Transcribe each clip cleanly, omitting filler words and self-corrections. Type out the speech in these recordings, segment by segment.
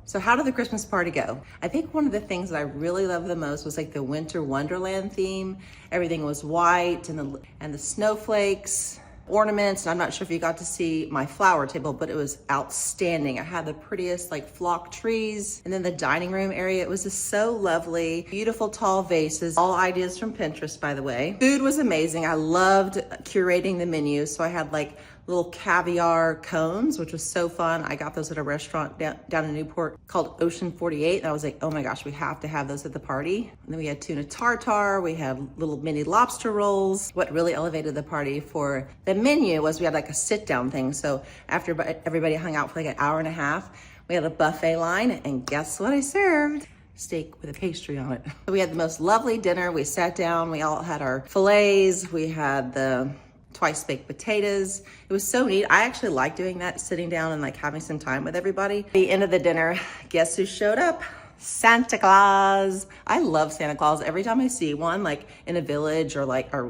So how did the Christmas party go? I think one of the things that I really loved the most was like the winter Wonderland theme. Everything was white and the snowflakes, ornaments. And I'm not sure if you got to see my flower table, but it was outstanding. I had the prettiest like flock trees, and then the dining room area, it was just so lovely. Beautiful tall vases, all ideas from Pinterest, by the way. Food was amazing. I loved curating the menu. So I had like little caviar cones, which was so fun. I got those at a restaurant down in Newport called Ocean 48. And I was like, oh my gosh, we have to have those at the party. And then we had tuna tartare. We had little mini lobster rolls. What really elevated the party for the menu was we had like a sit down thing. So after everybody hung out for like an hour and a half, we had a buffet line, and guess what I served? Steak with a pastry on it. We had the most lovely dinner. We sat down, we all had our fillets. We had the twice baked potatoes. It was so neat. I actually like doing that, sitting down and like having some time with everybody. At the end of the dinner, guess who showed up? Santa Claus. I love Santa Claus. Every time I see one like in a village or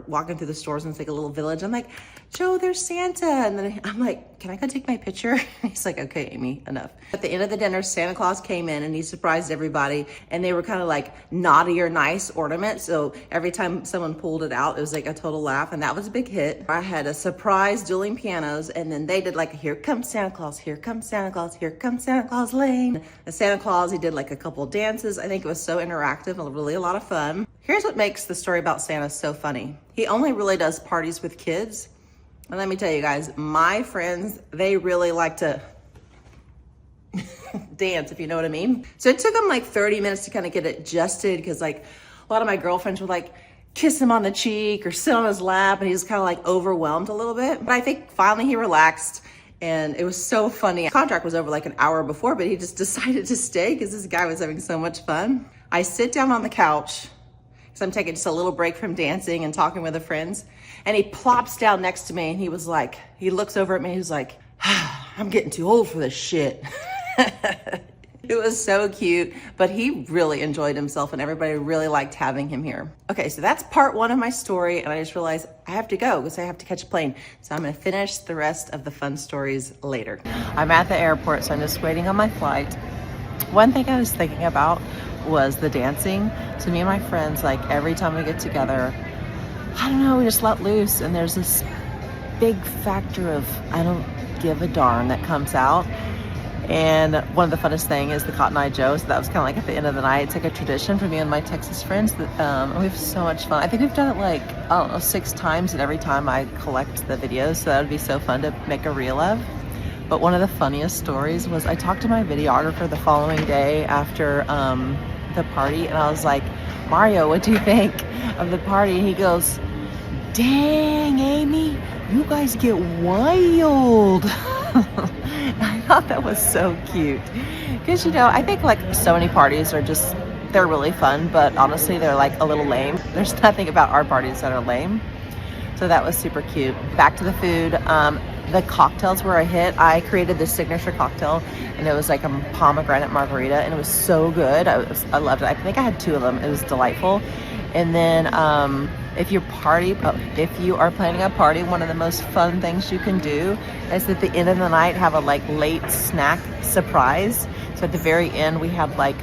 walking through the stores and it's like a little village, I'm like, Joe, there's Santa. And then I'm like, can I go take my picture? He's like, okay, Amy, enough. At the end of the dinner, Santa Claus came in and he surprised everybody. And they were kind of like naughty or nice ornaments. So every time someone pulled it out, it was like a total laugh. And that was a big hit. I had a surprise dueling pianos. And then they did like, here comes Santa Claus, here comes Santa Claus, here comes Santa Claus Lane. And Santa Claus, he did like a couple dances. I think it was so interactive and really a lot of fun. Here's what makes the story about Santa so funny. He only really does parties with kids. And let me tell you guys, my friends, they really like to dance, if you know what I mean. So it took him like 30 minutes to kind of get adjusted, because like a lot of my girlfriends would like kiss him on the cheek or sit on his lap, and he was kind of like overwhelmed a little bit. But I think finally he relaxed, and it was so funny. The contract was over like an hour before, but he just decided to stay because this guy was having so much fun. I sit down on the couch, so I'm taking just a little break from dancing and talking with the friends. And he plops down next to me, and he was like, he looks over at me, he was like, I'm getting too old for this shit. It was so cute, but he really enjoyed himself, and everybody really liked having him here. Okay, so that's part one of my story, and I just realized I have to go because I have to catch a plane. So I'm gonna finish the rest of the fun stories later. I'm at the airport, so I'm just waiting on my flight. One thing I was thinking about was the dancing. So me and my friends, like every time we get together, I don't know, we just let loose, and there's this big factor of I don't give a darn that comes out. And one of the funnest thing is the Cotton Eye Joe. So that was kind of like at the end of the night. It's like a tradition for me and my Texas friends that we have so much fun. I think we've done it like, I don't know, 6 times, and every time I collect the videos. So that would be so fun to make a reel of. But one of the funniest stories was I talked to my videographer the following day after the party, and I was like, Mario, what do you think of the party? And he goes, dang, Amy, you guys get wild. I thought that was so cute. Because, you know, I think like so many parties are just, they're really fun, but honestly, they're like a little lame. There's nothing about our parties that are lame. So that was super cute. Back to the food. The cocktails were a hit. I created this signature cocktail, and it was like a pomegranate margarita, and it was so good. I loved it. I think I had 2 of them. It was delightful. And then if you are planning a party, one of the most fun things you can do is at the end of the night have a like late snack surprise. So at the very end we had like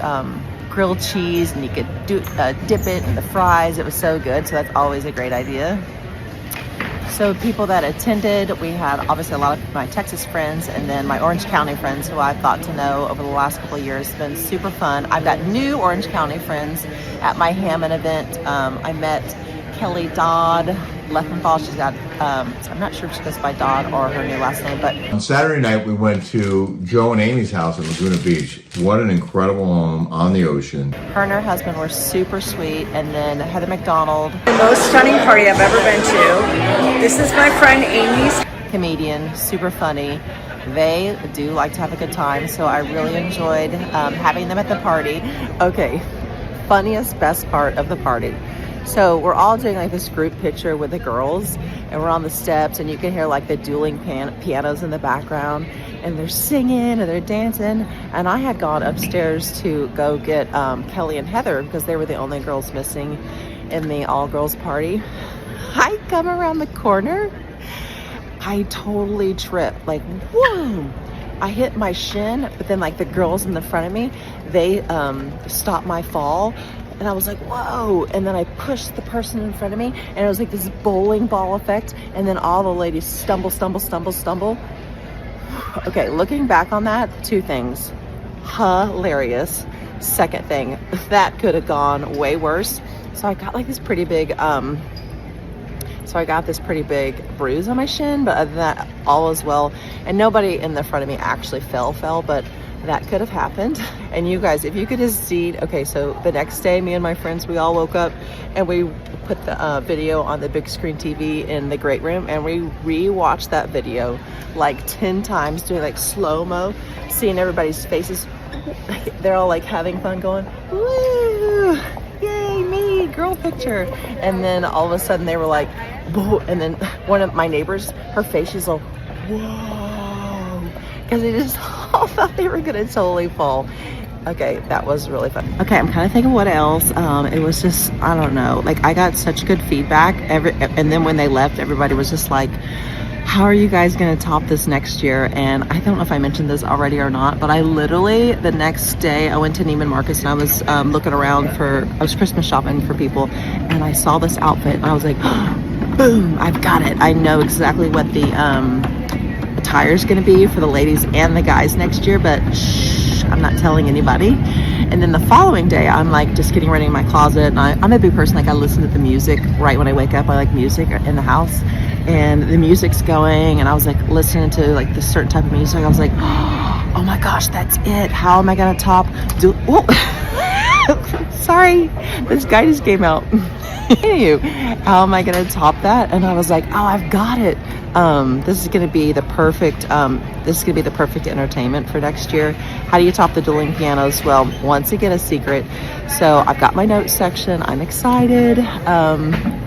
grilled cheese, and you could dip it in the fries. It was so good. So that's always a great idea. So people that attended, we had obviously a lot of my Texas friends, and then my Orange County friends who I've got to know over the last couple of years. It's been super fun. I've got new Orange County friends at my Hammond event. I met Kelly Dodd Leffenthal. She's got, I'm not sure if she goes by Dodd or her new last name, but. On Saturday night, we went to Joe and Amy's house in Laguna Beach. What an incredible home on the ocean. Her and her husband were super sweet. And then Heather McDonald. The most stunning party I've ever been to. This is my friend Amy's. Comedian, super funny. They do like to have a good time, so I really enjoyed having them at the party. Okay, funniest, best part of the party. So we're all doing like this group picture with the girls, and we're on the steps, and you can hear like the dueling pianos in the background, and they're singing and they're dancing. And I had gone upstairs to go get Kelly and Heather because they were the only girls missing in the all-girls party. I come around the corner, I totally tripped, like, whoa, I hit my shin, but then like the girls in the front of me, they stopped my fall. And I was like, whoa. And then I pushed the person in front of me, and it was like this bowling ball effect. And then all the ladies stumble. Okay, looking back on that, two things. Hilarious. Second thing, that could have gone way worse. So I got like this pretty big, bruise on my shin, but other than that, all is well. And nobody in the front of me actually fell, but that could have happened. And you guys, if you could have seen, okay, so the next day, me and my friends, we all woke up and we put the video on the big screen TV in the great room, and we re-watched that video like 10 times, doing like slow-mo, seeing everybody's faces. They're all like having fun, going, woo, yay, me, girl picture. And then all of a sudden they were like, whoa. And then one of my neighbors, her face, she's like, whoa, because they just all thought they were gonna totally fall. Okay, that was really fun. Okay, I'm kind of thinking what else. It was just, I don't know, like I got such good feedback. And then when they left, everybody was just like, how are you guys gonna top this next year? And I don't know if I mentioned this already or not, but I literally, the next day, I went to Neiman Marcus and I was looking around I was Christmas shopping for people, and I saw this outfit and I was like, boom, I've got it. I know exactly what the attire's gonna be for the ladies and the guys next year, but shh, I'm not telling anybody. And then the following day, I'm like just getting ready in my closet, and I'm a big person, like I listen to the music right when I wake up. I like music in the house, and the music's going, and I was like listening to like this certain type of music. I was like, oh my gosh, that's it. How am I gonna top? Sorry, this guy just came out. How am I gonna top that? And I was like, oh, I've got it. This is gonna be the perfect entertainment for next year. How do you top the dueling pianos? Well, once again, a secret. So I've got my notes section. I'm excited.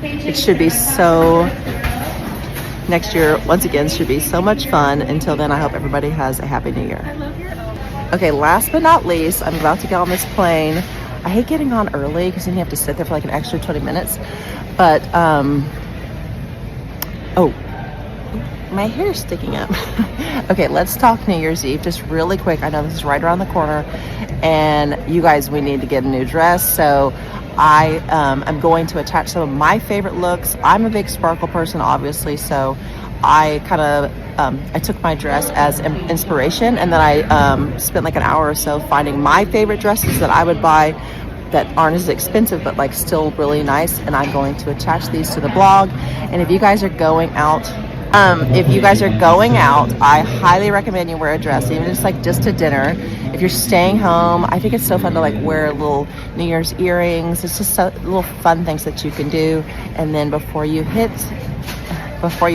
It should be so. Next year, once again, should be so much fun. Until then, I hope everybody has a happy new year. Okay, last but not least, I'm about to get on this plane. I hate getting on early because then you have to sit there for like an extra 20 minutes. But, oh, my hair's sticking up. Okay, let's talk New Year's Eve just really quick. I know this is right around the corner, and you guys, we need to get a new dress. So I am going to attach some of my favorite looks. I'm a big sparkle person, obviously, so I kind of I took my dress as inspiration, and then I spent like an hour or so finding my favorite dresses that I would buy that aren't as expensive but like still really nice, and I'm going to attach these to the blog. And if you guys are going out, I highly recommend you wear a dress, even if it's like just to dinner. If you're staying home, I think it's so fun to like wear little New Year's earrings. It's just little fun things that you can do. And then before you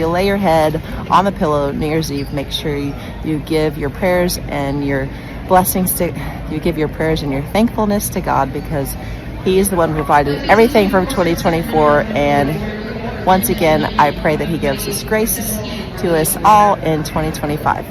lay your head on the pillow New Year's Eve, make sure you give your prayers and your blessings you give your prayers and your thankfulness to God, because He is the one who provided everything from 2024. And once again, I pray that He gives His grace to us all in 2025.